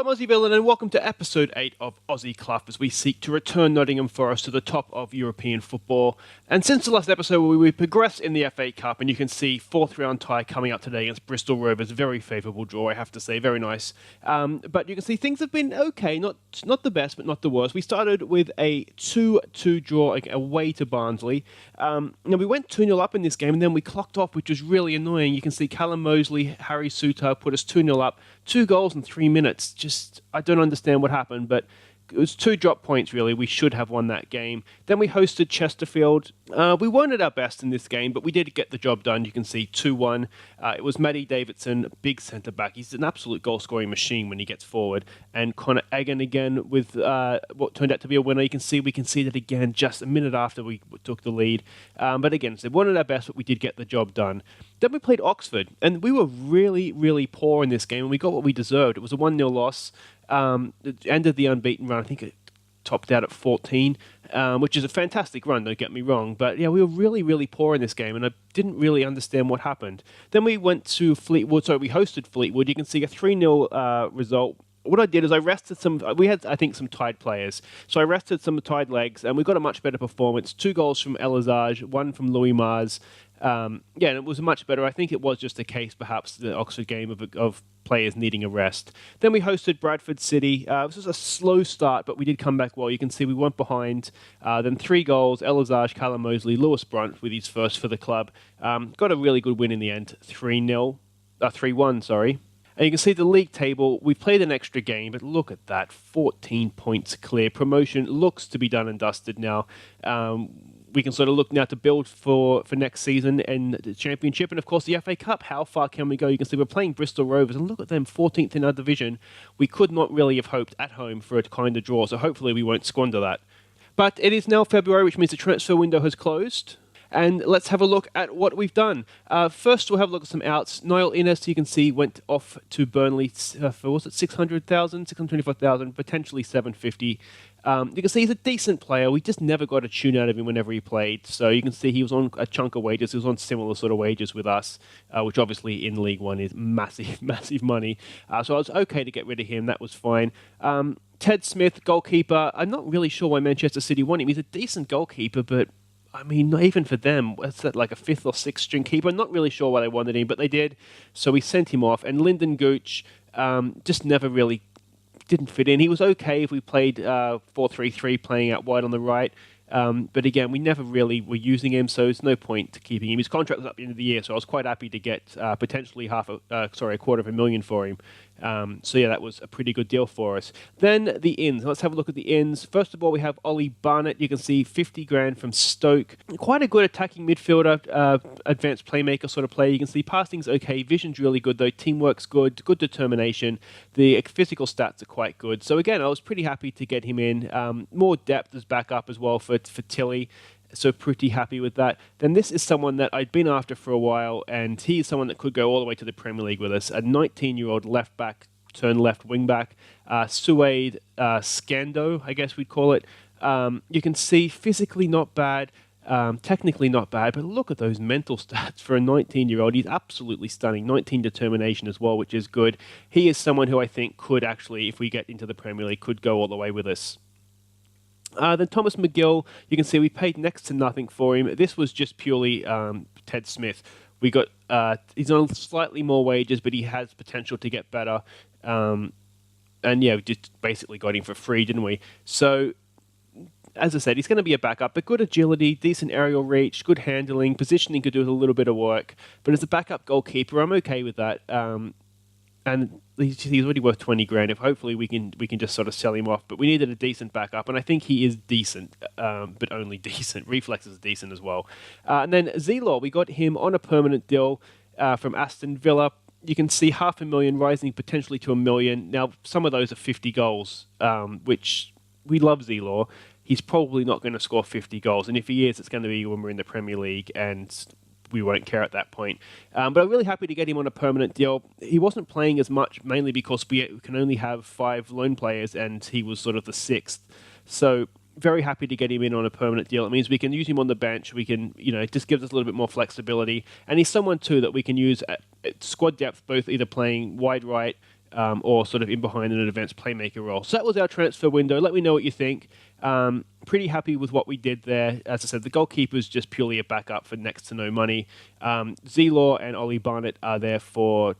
Aussie Villain and welcome to Episode 8 of Aussie Club as we seek to return Nottingham Forest to the top of European football. And since the last episode we progressed in the F8 Cup, and you can see fourth round tie coming up today against Bristol Rovers, very favourable draw I have to say, very nice. But you can see things have been okay, not the best but not the worst. We started with a 2-2 draw away to Barnsley. Now we went 2-0 up in this game and then we clocked off, which was really annoying. You can see Callum Mosley, Harry Souttar put us 2-0 up, 2 goals in 3 minutes. Just, I don't understand what happened, but it was 2 drop points, really. We should have won that game. Then we hosted Chesterfield. We weren't at our best in this game, but we did get the job done. You can see 2-1. It was Matty Davidson, big centre-back. He's an absolute goal-scoring machine when he gets forward. And Connor Egan again with what turned out to be a winner. You can see we conceded again just a minute after we took the lead. But again, so we weren't at our best, but we did get the job done. Then we played Oxford, and we were really, really poor in this game, and we got what we deserved. It was a 1-0 loss. It ended the unbeaten run. I think it topped out at 14, which is a fantastic run, don't get me wrong. But yeah, we were really, really poor in this game, and I didn't really understand what happened. Then we went to Fleetwood. Sorry, we hosted Fleetwood. You can see a 3-0 result. What I did is I rested some. We had, I think, some tied players. So I rested some tied legs, and we got a much better performance. 2 goals from Elazage, 1 from Louis Mars. And it was much better. I think it was just a case, perhaps, the Oxford game of players needing a rest. Then we hosted Bradford City. This was a slow start, but we did come back well. You can see we went behind. Then 3 goals, Elazage, Callum Mosley, Lewis Brunt with his first for the club. Got a really good win in the end, 3-1, sorry. And you can see the league table. We've played an extra game, but look at that, 14 points clear. Promotion looks to be done and dusted now. We can sort of look now to build for next season and the Championship and, of course, the FA Cup. How far can we go? You can see we're playing Bristol Rovers, and look at them, 14th in our division. We could not really have hoped at home for a kind of draw, so hopefully we won't squander that. But it is now February, which means the transfer window has closed. And let's have a look at what we've done. First, we'll have a look at some outs. Niall Innes, you can see, went off to Burnley for, was it 600,000, 625,000, potentially 750. You can see he's a decent player. We just never got a tune out of him whenever he played. So you can see he was on a chunk of wages. He was on similar sort of wages with us, which obviously in League One is massive, massive money. So I was okay to get rid of him. That was fine. Ted Smith, goalkeeper. I'm not really sure why Manchester City want him. He's a decent goalkeeper, but I mean, not even for them. What's that, like a 5th or 6th string keeper? I'm not really sure why they wanted him, but they did. So we sent him off. And Lyndon Gooch just never really didn't fit in. He was okay if we played 4-3-3, playing out wide on the right. But again, we never really were using him, so there's no point to keeping him. His contract was up at the end of the year, so I was quite happy to get potentially a $250,000 for him. So yeah, that was a pretty good deal for us. Then the ins. Let's have a look at the ins. First of all, we have Ollie Barnett. You can see 50 grand from Stoke. Quite a good attacking midfielder, advanced playmaker sort of player. You can see passing's okay, vision's really good though, teamwork's good, good determination. The physical stats are quite good. So again, I was pretty happy to get him in. More depth as backup as well for Tilly. So pretty happy with that. Then this is someone that I'd been after for a while, and he is someone that could go all the way to the Premier League with us. A 19-year-old left back, turned left wing back, Suede Scando, I guess we'd call it. You can see physically not bad, technically not bad, but look at those mental stats for a 19-year-old. He's absolutely stunning. 19 determination as well, which is good. He is someone who I think could actually, if we get into the Premier League, could go all the way with us. Then Thomas McGill, you can see we paid next to nothing for him. This was just purely Ted Smith. We got he's on slightly more wages, but he has potential to get better. And yeah, we just basically got him for free, didn't we? So, as I said, he's going to be a backup, but good agility, decent aerial reach, good handling, positioning could do with a little bit of work. But as a backup goalkeeper, I'm okay with that. And he's already worth 20 grand. If hopefully we can just sort of sell him off. But we needed a decent backup, and I think he is decent, but only decent. Reflexes are decent as well. And then Zelaw, we got him on a permanent deal from Aston Villa. You can see $500,000 rising potentially to $1 million. Now, some of those are 50 goals, which we love Zelaw. He's probably not going to score 50 goals, and if he is, it's going to be when we're in the Premier League, and we won't care at that point. But I'm really happy to get him on a permanent deal. He wasn't playing as much, mainly because we can only have 5 loan players, and he was sort of the 6th. So very happy to get him in on a permanent deal. It means we can use him on the bench. We can, it just gives us a little bit more flexibility. And he's someone, too, that we can use at squad depth, both either playing wide right, or sort of in behind an advanced playmaker role. So that was our transfer window. Let me know what you think. Pretty happy with what we did there. As I said, the goalkeeper's just purely a backup for next to no money. Zelaw and Ollie Barnett are there for...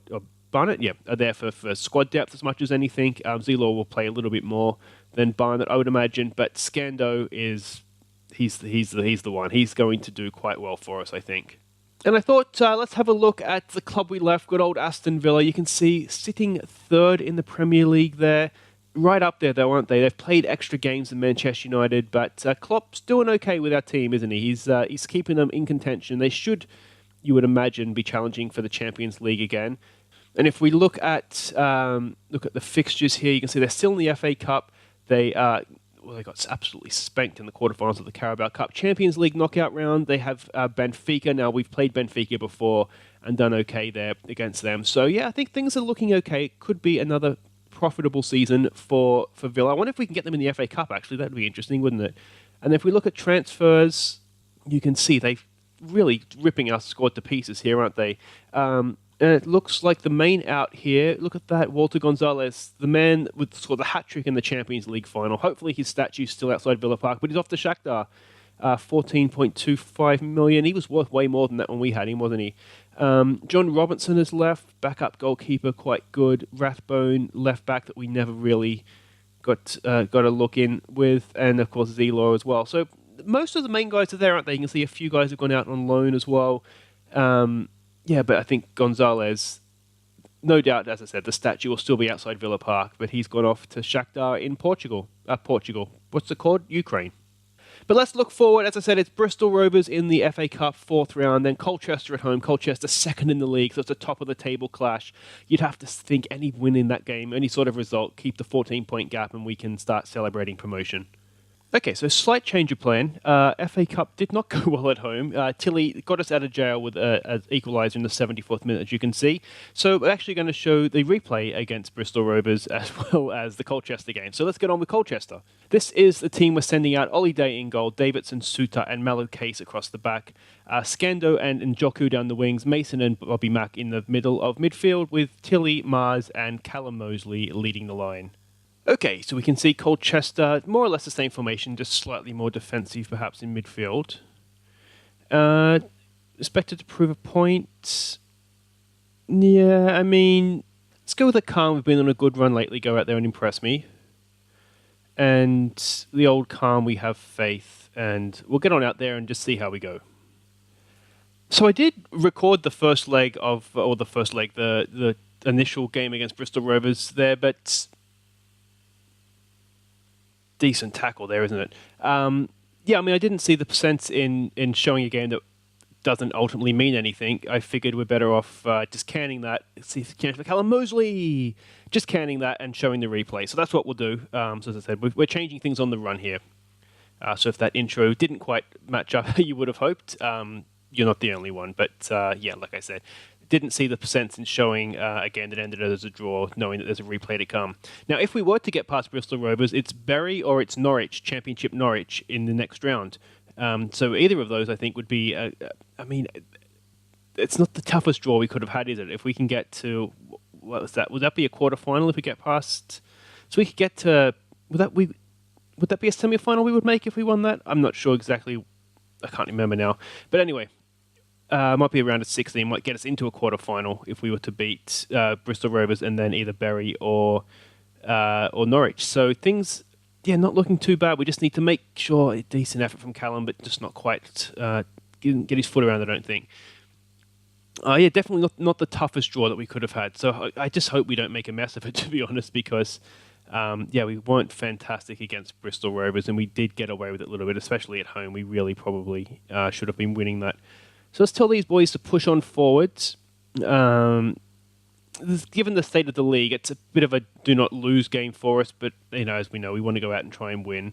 are there for squad depth as much as anything. Zelaw will play a little bit more than Barnett, I would imagine, but Scando is... He's the one. He's going to do quite well for us, I think. And I thought, let's have a look at the club we left, good old Aston Villa. You can see sitting third in the Premier League there. Right up there, though, aren't they? They've played extra games than Manchester United, but Klopp's doing okay with our team, isn't he? He's keeping them in contention. They should, you would imagine, be challenging for the Champions League again. And if we look at the fixtures here, you can see they're still in the FA Cup. They got absolutely spanked in the quarterfinals of the Carabao Cup. Champions League knockout round, they have Benfica. Now, we've played Benfica before and done okay there against them. So, yeah, I think things are looking okay. It could be another profitable season for Villa. I wonder if we can get them in the FA Cup, actually. That would be interesting, wouldn't it? And if we look at transfers, you can see they've really ripping our squad to pieces here, aren't they? And it looks like the main out here, look at that, Walter Gonzalez, the man with scored the hat-trick in the Champions League final. Hopefully his statue's still outside Villa Park, but he's off to Shakhtar. 14.25 million. He was worth way more than that when we had him, wasn't he? John Robinson has left, backup goalkeeper, quite good. Rathbone, left back that we never really got a look in with, and of course Zelaw as well. So most of the main guys are there, aren't they? You can see a few guys have gone out on loan as well. Yeah, but I think Gonzalez, no doubt, as I said, the statue will still be outside Villa Park, but he's gone off to Shakhtar in Portugal. What's it called? Ukraine. But let's look forward. As I said, it's Bristol Rovers in the FA Cup 4th round, then Colchester at home. Colchester second in the league, so it's a top-of-the-table clash. You'd have to think any win in that game, any sort of result, keep the 14-point gap, and we can start celebrating promotion. Okay, so slight change of plan. FA Cup did not go well at home. Tilly got us out of jail with an equaliser in the 74th minute, as you can see. So we're actually going to show the replay against Bristol Rovers as well as the Colchester game. So let's get on with Colchester. This is the team we're sending out. Ollie Day in goal, Davidson, Suter and Mallow Case across the back. Scando and Njoku down the wings. Mason and Bobby Mack in the middle of midfield with Tilly, Mars and Callum Mosley leading the line. Okay, so we can see Colchester, more or less the same formation, just slightly more defensive perhaps in midfield. Expected to prove a point. Yeah, I mean, let's go with the Calm. We've been on a good run lately. Go out there and impress me. And the old Calm, we have faith. And we'll get on out there and just see how we go. So I did record the the initial game against Bristol Rovers there, but... decent tackle there, isn't it? Yeah, I mean, I didn't see the percents in showing a game that doesn't ultimately mean anything. I figured we're better off just canning that. See if can for Callum Mosley. Just canning that and showing the replay. So that's what we'll do. So as I said, we're changing things on the run here. So if that intro didn't quite match up, you would have hoped. You're not the only one, but yeah, like I said, didn't see the percents in showing a game that ended as a draw, knowing that there's a replay to come. Now, if we were to get past Bristol Rovers, it's Bury or it's Norwich, Championship Norwich, in the next round. So either of those, I think, would be... I mean, it's not the toughest draw we could have had, is it? If we can get to... What was that? Would that be a quarter-final if we get past... So we could get to... Would that be a semi-final we would make if we won that? I'm not sure exactly. I can't remember now. But anyway... might be around a 16, might get us into a quarter-final if we were to beat Bristol Rovers and then either Bury or Norwich. So things, yeah, not looking too bad. We just need to make sure a decent effort from Callum, but just not quite get his foot around, I don't think. Yeah, definitely not the toughest draw that we could have had. So I just hope we don't make a mess of it, to be honest, because, yeah, we weren't fantastic against Bristol Rovers and we did get away with it a little bit, especially at home. We really probably should have been winning that. So let's tell these boys to push on forwards. Given the state of the league, it's a bit of a do-not-lose game for us, but as we know, we want to go out and try and win.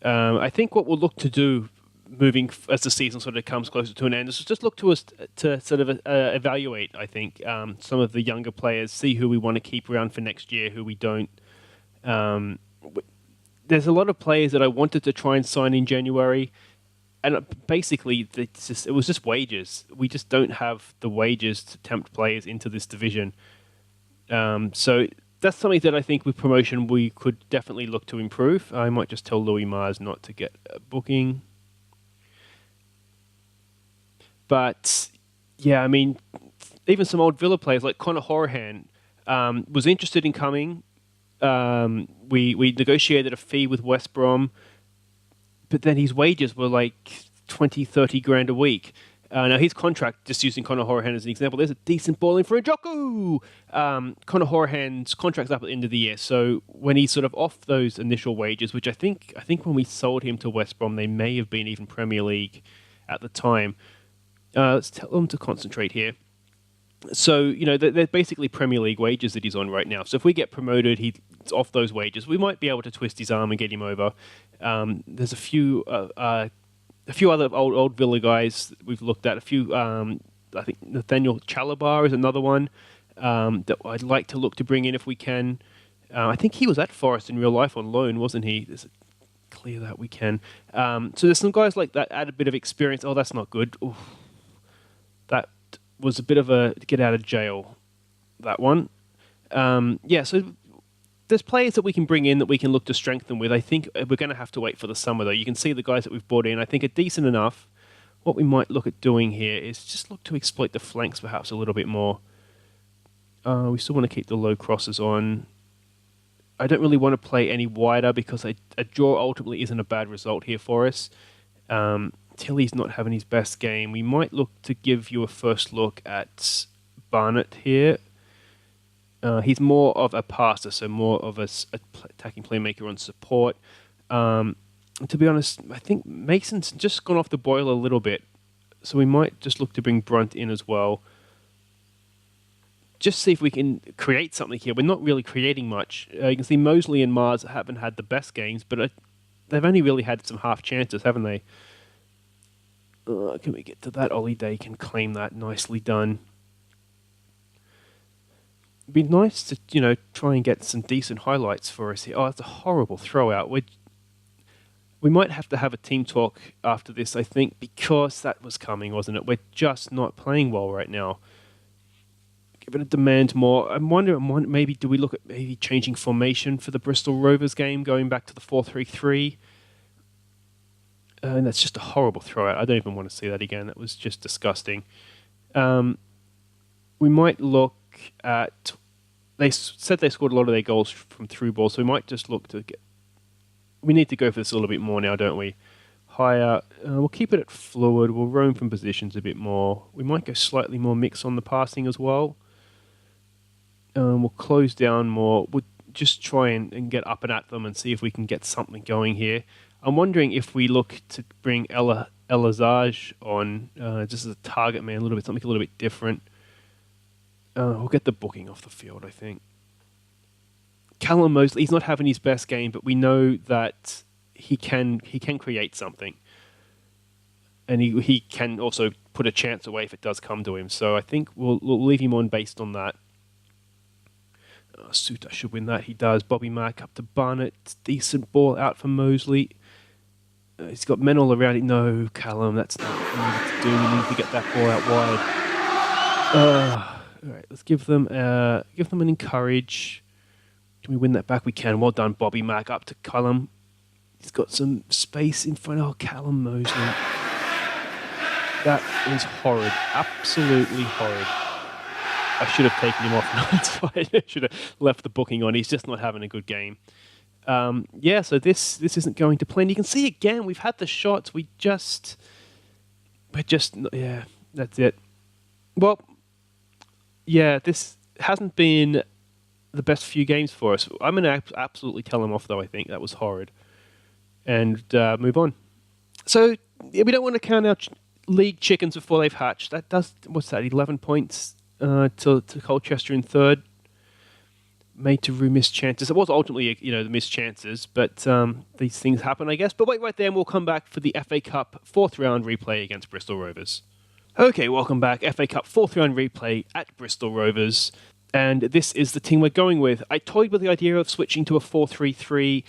I think what we'll look to do moving as the season sort of comes closer to an end is just look to us to sort of evaluate, I think, some of the younger players, see who we want to keep around for next year, who we don't. There's a lot of players that I wanted to try and sign in January. And basically, it was just wages. We just don't have the wages to tempt players into this division. So that's something that I think with promotion we could definitely look to improve. I might just tell Louis Mars not to get a booking. But yeah, I mean, even some old Villa players like Conor Hourihane was interested in coming. We negotiated a fee with West Brom, but then his wages were like 20, 30 grand a week. Now his contract, just using Conor Hourihane as an example, there's a decent ball in for a Njoku. Conor Hourihane's contract's up at the end of the year, so when he's sort of off those initial wages, which I think when we sold him to West Brom, they may have been even Premier League at the time. Let's tell them to concentrate here. So, they're basically Premier League wages that he's on right now. So if we get promoted, he's off those wages. We might be able to twist his arm and get him over. There's a few other old Villa guys that we've looked at. I think Nathaniel Chalabar is another one that I'd like to look to bring in if we can. I think he was at Forest in real life on loan, wasn't he? Clear that we can. So there's some guys like that add a bit of experience. Oh, that's not good. Oof. That was a bit of a get out of jail, that one. So there's players that we can bring in that we can look to strengthen with. I think we're going to have to wait for the summer, though. You can see the guys that we've brought in, I think, are decent enough. What we might look at doing here is just look to exploit the flanks perhaps a little bit more. We still want to keep the low crosses on. I don't really want to play any wider because a draw ultimately isn't a bad result here for us. Tilly's not having his best game. We might look to give you a first look at Barnett here. He's more of a passer, so more of a attacking playmaker on support. To be honest, I think Mason's just gone off the boil a little bit, so we might just look to bring Brunt in as well. Just see if we can create something here. We're not really creating much. You can see Mosley and Mars haven't had the best games, but they've only really had some half chances, haven't they? Can we get to that? Ollie Day can claim that. Nicely done. It'd be nice to, try and get some decent highlights for us here. Oh, it's a horrible throw out. We might have to have a team talk after this, I think, because that was coming, wasn't it? We're just not playing well right now. Give it a demand more. I'm wondering, maybe do we look at maybe changing formation for the Bristol Rovers game, going back to the 4-3-3? And that's just a horrible throw out. I don't even want to see that again. That was just disgusting. We might look at... They said they scored a lot of their goals from through balls, so we might just look to get... We need to go for this a little bit more now, don't we? Higher. We'll keep it at fluid. We'll roam from positions a bit more. We might go slightly more mix on the passing as well. We'll close down more. We'll just try and get up and at them and see if we can get something going here. I'm wondering if we look to bring Elazaj on just as a target man, something a little bit different. We'll get the booking off the field, I think. Callum Mosley, he's not having his best game, but we know that he can create something. And he can also put a chance away if it does come to him. So I think we'll leave him on based on that. Suter should win that. He does. Bobby Mack up to Barnett. Decent ball out for Mosley. He's got men all around it. No, Callum, that's not what we need to do. We need to get that ball out wide. All right, let's give them an encourage. Can we win that back? We can. Well done, Bobby Mack. Up to Callum. He's got some space in front. Oh, Callum Mosley. That is horrid. Absolutely horrid. I should have taken him off. No, it's fine. I should have left the booking on. He's just not having a good game. So this isn't going to plan. You can see again, we've had the shots. We're just, that's it. Well, yeah, this hasn't been the best few games for us. I'm going to absolutely tell him off, though. I think that was horrid, and move on. So we don't want to count our league chickens before they've hatched. That does 11 points to Colchester in third. Made to miss chances. It was ultimately, the missed chances, but these things happen, I guess. But wait right there, and we'll come back for the FA Cup 4th round replay against Bristol Rovers. Okay, welcome back. FA Cup 4th round replay at Bristol Rovers. And this is the team we're going with. I toyed with the idea of switching to a 4-3-3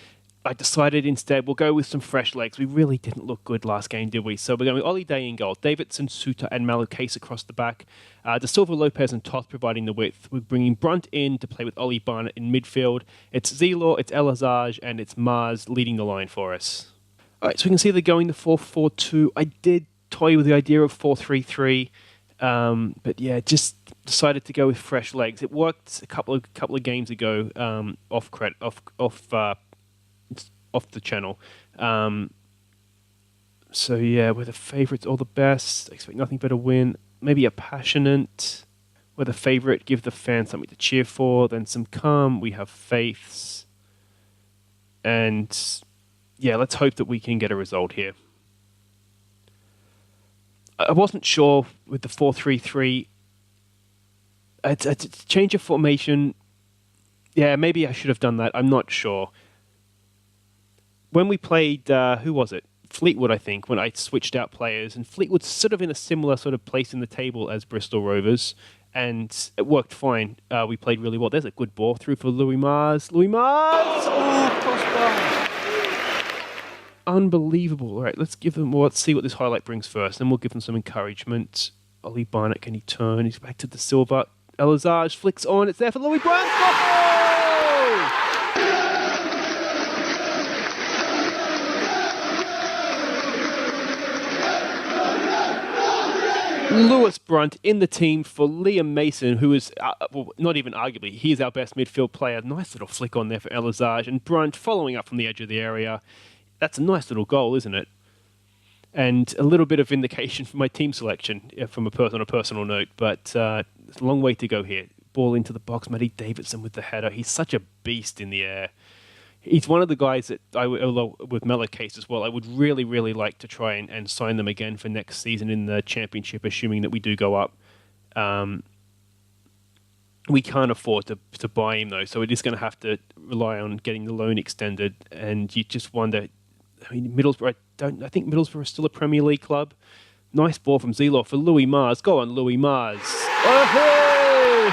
I decided instead we'll go with some fresh legs. We really didn't look good last game, did we? So we're going with Ollie Day in goal, Davidson, Suter, and Malukase across the back. De Silva, Lopez, and Toth providing the width. We're bringing Brunt in to play with Ollie Barnett in midfield. It's Zelor, it's Elazage, and it's Mars leading the line for us. All right, so we can see they're going the 4-4-2. I did toy with the idea of 4-3-3, but yeah, just decided to go with fresh legs. It worked a couple of games ago off the channel. So yeah, we're the favourites or the best. Expect nothing but a win. Maybe a passionate. We're the favourite. Give the fans something to cheer for. Then some calm. We have faiths. And yeah, let's hope that we can get a result here. I wasn't sure with the 4-3-3. It's a change of formation. Yeah, maybe I should have done that. I'm not sure. When we played, who was it? Fleetwood, I think, when I switched out players. And Fleetwood's sort of in a similar sort of place in the table as Bristol Rovers. And it worked fine. We played really well. There's a good ball through for Louis Mars. Louis Mars! Oh, crossbar! Unbelievable. All right, let's see what this highlight brings first. Then we'll give them some encouragement. Ollie Barnett, can he turn? He's back to De Silva. Elazage flicks on. It's there for Louis Brandt. Oh! Lewis Brunt in the team for Liam Mason, who is, not even arguably, he is our best midfield player. Nice little flick on there for Elazage. And Brunt following up from the edge of the area. That's a nice little goal, isn't it? And a little bit of vindication for my team selection on a personal note. But there's a long way to go here. Ball into the box. Matty Davidson with the header. He's such a beast in the air. He's one of the guys that, although with Malukase as well, I would really, really like to try and sign them again for next season in the Championship, assuming that we do go up. We can't afford to buy him, though, so it is going to have to rely on getting the loan extended. And you just wonder, I mean, Middlesbrough, I think Middlesbrough is still a Premier League club. Nice ball from Zelor for Louis Mars. Go on, Louis Mars. Oh, hey!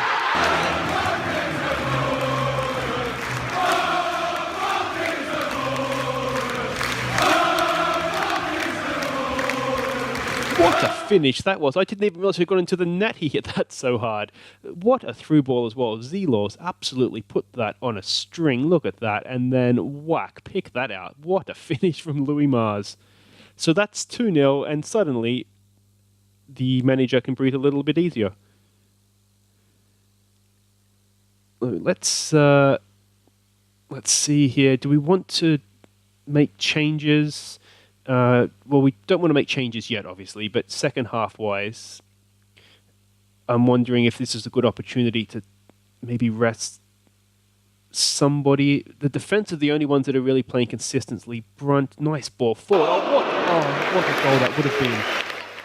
What a finish that was. I didn't even realize he had gone into the net. He hit that so hard. What a through ball as well. Zelor's absolutely put that on a string. Look at that. And then whack, pick that out. What a finish from Louis Mars. So that's 2-0, and suddenly the manager can breathe a little bit easier. Let's see here. Do we want to make changes? Well, we don't want to make changes yet, obviously, but second half-wise, I'm wondering if this is a good opportunity to maybe rest somebody. The defence are the only ones that are really playing consistently. Brunt, nice ball forward. What a goal that would have been.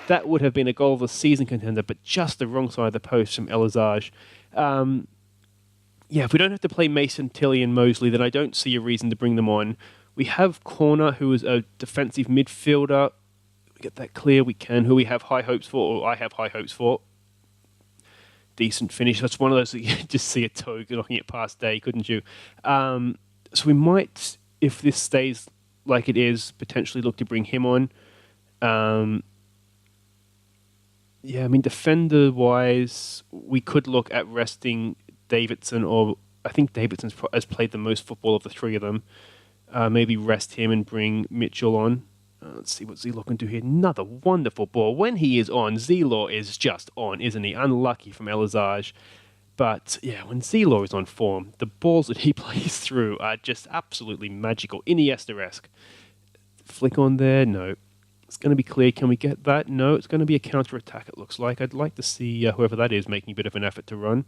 That would have been a goal of the season contender, but just the wrong side of the post from Elazage. Yeah, if we don't have to play Mason, Tilley, and Mosley, then I don't see a reason to bring them on. We have Corner, who is a defensive midfielder. We get that clear, we can. Who we have high hopes for, or I have high hopes for. Decent finish. That's one of those that you just see a toe knocking it past day, couldn't you? So we might, if this stays like it is, potentially look to bring him on. Yeah, I mean, defender-wise, we could look at resting Davidson, or I think Davidson has played the most football of the three of them. Maybe rest him and bring Mitchell on. Let's see what Zelor can do here. Another wonderful ball. When he is on, Zelor is just on, isn't he? Unlucky from Elazage. But yeah, when Zelor is on form, the balls that he plays through are just absolutely magical. Iniesta-esque. Flick on there? No. It's going to be clear. Can we get that? No, it's going to be a counter-attack, it looks like. I'd like to see whoever that is making a bit of an effort to run.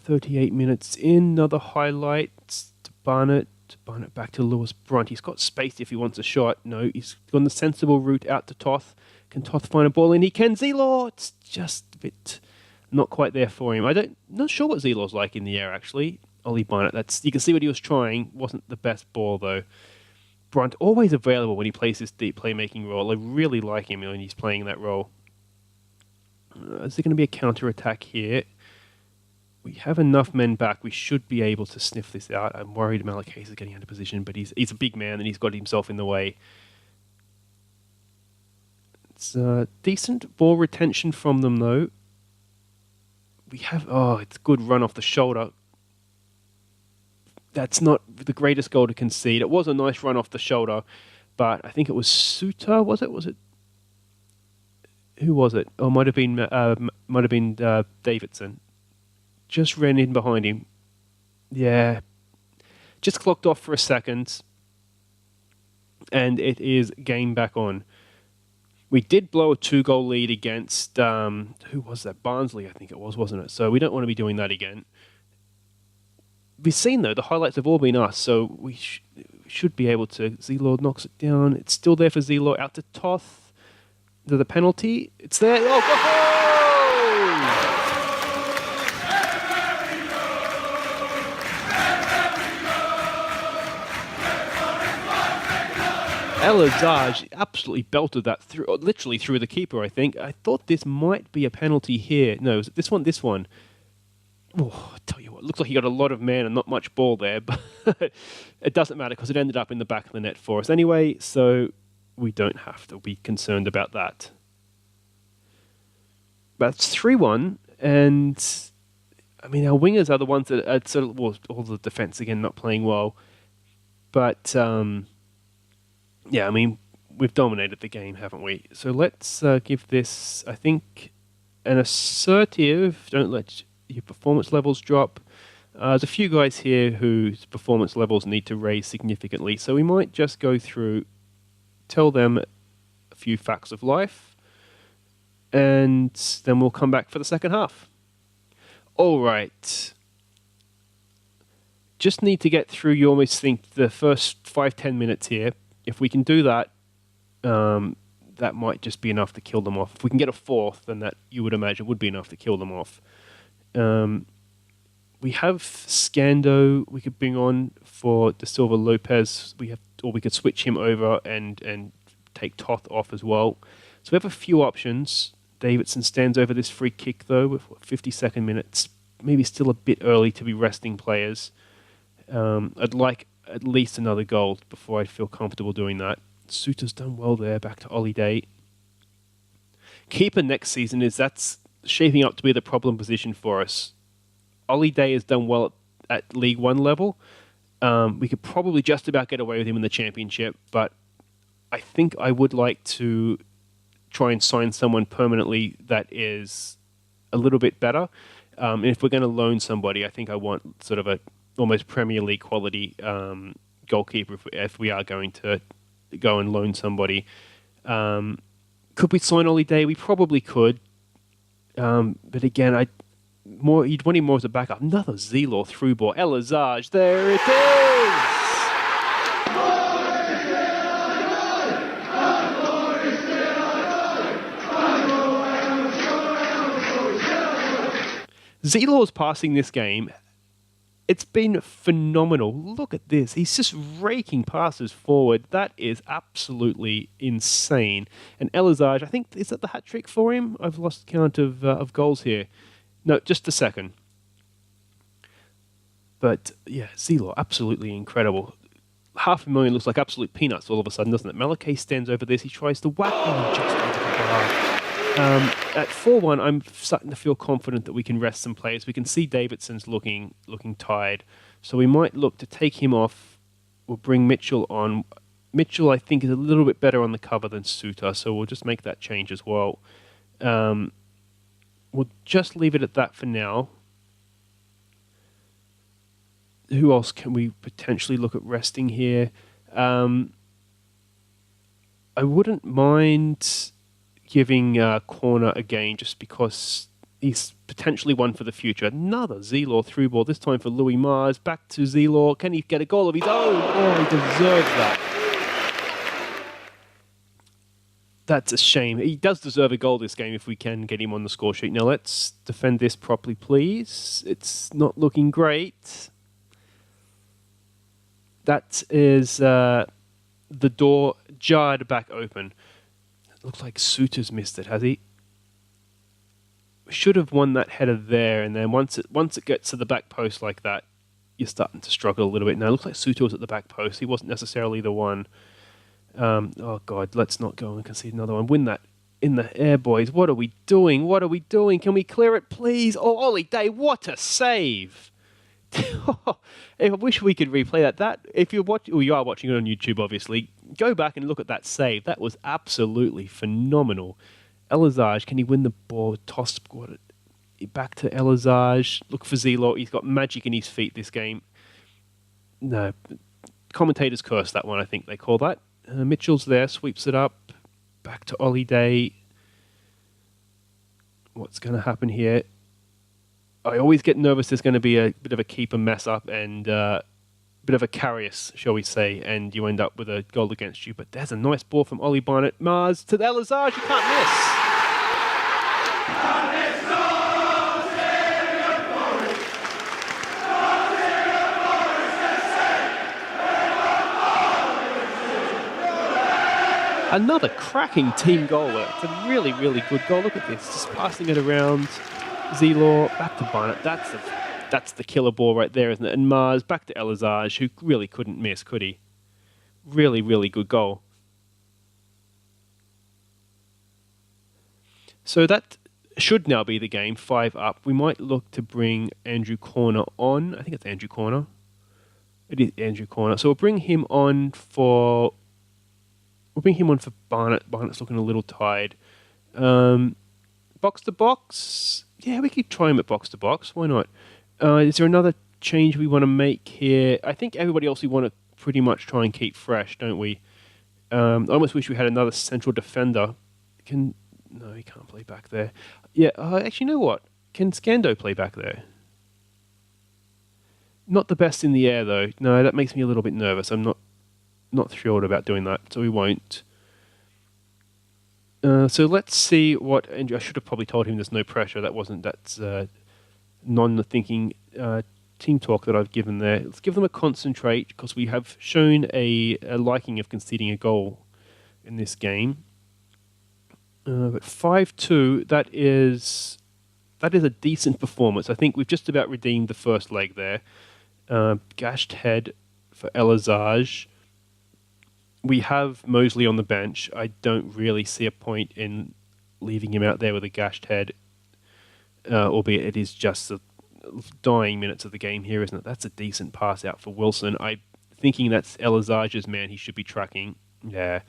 38 minutes in. Another highlight to Barnett. Barnett back to Lewis Brunt. He's got space if he wants a shot. No, he's gone the sensible route out to Toth. Can Toth find a ball in? He can. Zelor! It's just a bit not quite there for him. Not sure what Zelor's like in the air, actually. Ollie Barnett, you can see what he was trying. Wasn't the best ball, though. Brunt, always available when he plays this deep playmaking role. I really like him when he's playing that role. Is there going to be a counter-attack here? 38 minutes in. Another highlight to Barnett. Barnett back to Lewis Brunt. He's got space if he wants a shot. No, he's gone the sensible route out to Toth. Can Toth find a ball in? He can. Zelor! It's just a bit not quite there for him. I don't know sure what Zelor's like in the air, actually. Ollie Barnett, you can see what he was trying. Wasn't the best ball, though. Brunt, always available when he plays this deep playmaking role. I really like him when he's playing that role. Is there going to be a counter-attack here? We have enough men back. We should be able to sniff this out. I'm worried Malakase is getting out of position, but he's a big man and he's got himself in the way. It's decent ball retention from them, though. We have... Oh, it's good run off the shoulder. That's not the greatest goal to concede. It was a nice run off the shoulder, but I think it was Suter, was it? Was it... Who was it? Oh, might have been Davidson. Just ran in behind him. Yeah. Just clocked off for a second. And it is game back on. We did blow a 2-goal lead against... who was that? Barnsley, I think it was, wasn't it? So we don't want to be doing that again. We've seen, though, the highlights have all been us, so we should be able to... Zelo knocks it down. It's still there for Zelo. Out to Toth. The penalty. It's there. Oh, Elazaj absolutely belted that through, literally through the keeper, I think. I thought this might be a penalty here. No, is it this one? This one. Oh, I tell you what, looks like he got a lot of man and not much ball there, but it doesn't matter because it ended up in the back of the net for us anyway, so we don't have to be concerned about that. But it's 3-1, and I mean, our wingers are the ones that are sort of, well, all the defence again not playing well. But, yeah, I mean, we've dominated the game, haven't we? So let's give this, I think, an assertive, don't let your performance levels drop. There's a few guys here whose performance levels need to raise significantly, so we might just go through, tell them a few facts of life, and then we'll come back for the second half. All right. Just need to get through, you almost think, the first 5-10 minutes here. If we can do that, that might just be enough to kill them off. If we can get a fourth, then that, you would imagine, would be enough to kill them off. We have Scando we could bring on for De Silva Lopez. Or we could switch him over and take Toth off as well. So we have a few options. Davidson stands over this free kick, though, with 52nd minutes. Maybe still a bit early to be resting players. I'd like at least another goal before I feel comfortable doing that. Suter's done well there, back to Ollie Day. Keeper next season that's shaping up to be the problem position for us. Ollie Day has done well at League One level. We could probably just about get away with him in the Championship, but I think I would like to try and sign someone permanently that is a little bit better. And if we're going to loan somebody, I think I want sort of a almost Premier League quality goalkeeper if we are going to go and loan somebody. Could we sign Ollie Day? We probably could. But again, you'd want him more as a backup. Another Zelo through ball. Elazaj, there it is! Zelo's passing this game. It's been phenomenal. Look at this. He's just raking passes forward. That is absolutely insane. And Elazaj, I think, is that the hat-trick for him? I've lost count of goals here. No, just a second. But, yeah, Zelo, absolutely incredible. 500,000 looks like absolute peanuts all of a sudden, doesn't it? Malakase stands over this. He tries to whack him just over the bar. At 4-1, I'm starting to feel confident that we can rest some players. We can see Davidson's looking tired. So we might look to take him off. We'll bring Mitchell on. Mitchell, I think, is a little bit better on the cover than Suter, so we'll just make that change as well. We'll just leave it at that for now. Who else can we potentially look at resting here? I wouldn't mind giving Corner again just because he's potentially one for the future. Another Zelo through ball, this time for Louis Mars. Back to Zelo. Can he get a goal of his own? Oh, he deserves that. That's a shame. He does deserve a goal this game if we can get him on the score sheet. Now let's defend this properly, please. It's not looking great. That is the door jarred back open. Looks like Suter's missed it, has he? should have won that header there, and then once it gets to the back post like that, you're starting to struggle a little bit. Now it looks like Suter was at the back post. He wasn't necessarily the one. Oh God, let's not go and concede another one. Win that in the air, boys. What are we doing? What are we doing? Can we clear it, please? Oh, Ollie Day, what a save! I wish we could replay that. That if you are watching it on YouTube, obviously, go back and look at that save. That was absolutely phenomenal. Elizage, can he win the ball? Toss it back to Elizage. Look for Zelo. He's got magic in his feet this game. No, commentators curse that one, I think they call that. Mitchell's there, sweeps it up. Back to Ollie Day. What's going to happen here? I always get nervous there's going to be a bit of a keeper mess up and a bit of a carrius, shall we say, and you end up with a goal against you. But there's a nice ball from Ollie Barnett. Mars to the Elizage. You can't miss. Another cracking team goal. It's a really, really good goal. Look at this. Just passing it around. Zelor, back to Barnett. That's the killer ball right there, isn't it? And Mars, back to Elizage, who really couldn't miss, could he? Really, really good goal. So that should now be the game, 5 up. We might look to bring Andrew Corner on. I think it's Andrew Corner. It is Andrew Corner. So we'll bring him on for Barnett. Barnett's looking a little tired. Box to box. Yeah, we could try him at box to box. Why not? Is there another change we want to make here? I think everybody else we want to pretty much try and keep fresh, don't we? I almost wish we had another central defender. No, he can't play back there. Yeah, actually, you know what? Can Scando play back there? Not the best in the air, though. No, that makes me a little bit nervous. I'm not thrilled about doing that, so we won't. So let's see what Andrew. I should have probably told him there's no pressure. That's non-thinking team talk that I've given there. Let's give them a concentrate because we have shown a liking of conceding a goal in this game. But 5-2, that is a decent performance. I think we've just about redeemed the first leg there. Gashed head for Elizage. We have Mosley on the bench. I don't really see a point in leaving him out there with a gashed head, albeit it is just the dying minutes of the game here, isn't it? That's a decent pass out for Wilson. I'm thinking that's Elizage's man he should be tracking. Yeah.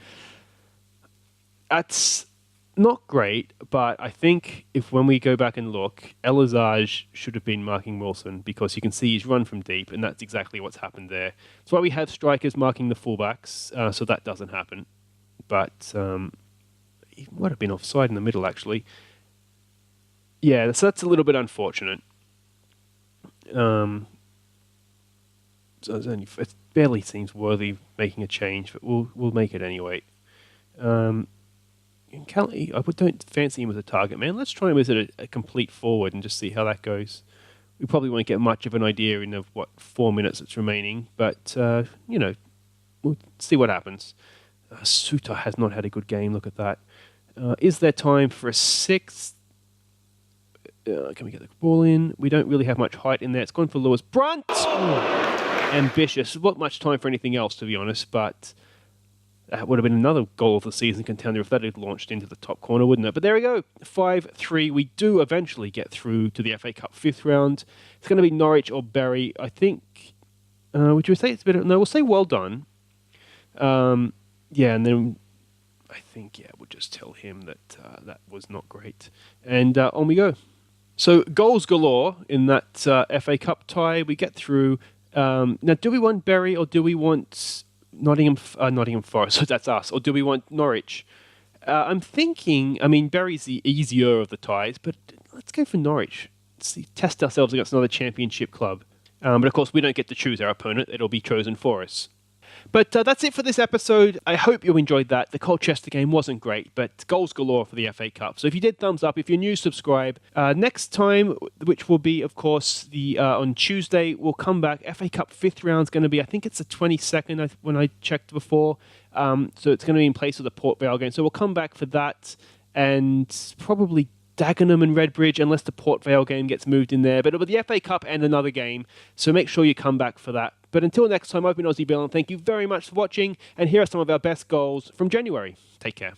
That's not great, but I think when we go back and look, Elizage should have been marking Wilson because you can see he's run from deep, and that's exactly what's happened there. That's why we have strikers marking the fullbacks, so that doesn't happen. But he might have been offside in the middle, actually. Yeah, so that's a little bit unfortunate. So it barely seems worthy of making a change, but we'll make it anyway. I don't fancy him as a target man. Let's try him as a complete forward and just see how that goes. We probably won't get much of an idea in 4 minutes that's remaining, but we'll see what happens. Suter has not had a good game. Look at that. Is there time for a sixth? Can we get the ball in? We don't really have much height in there. It's gone for Lewis Brunt. Ambitious. Not much time for anything else, to be honest, but that would have been another goal of the season contender if that had launched into the top corner, wouldn't it? But there we go. 5-3. We do eventually get through to the FA Cup 5th round. It's going to be Norwich or Bury. I think... would you say it's a bit... No, we'll say well done. Yeah, and then I think, we'll just tell him that that was not great. And on we go. So, goals galore in that FA Cup tie. We get through. Now, do we want Bury or do we want Nottingham Forest? So that's us. Or do we want Norwich? I'm thinking, Bury's the easier of the ties, but let's go for Norwich. Test ourselves against another championship club. But of course, we don't get to choose our opponent. It'll be chosen for us. But that's it for this episode. I hope you enjoyed that. The Colchester game wasn't great, but goals galore for the FA Cup. So if you did, thumbs up. If you're new, subscribe. Next time, which will be, of course, on Tuesday, we'll come back. FA Cup 5th round is going to be, I think it's the 22nd when I checked before. So it's going to be in place of the Port Vale game. So we'll come back for that and probably Dagenham and Redbridge, unless the Port Vale game gets moved in there. But it'll be the FA Cup and another game, so make sure you come back for that. But until next time, I've been Aussie Bill, and thank you very much for watching. And here are some of our best goals from January. Take care.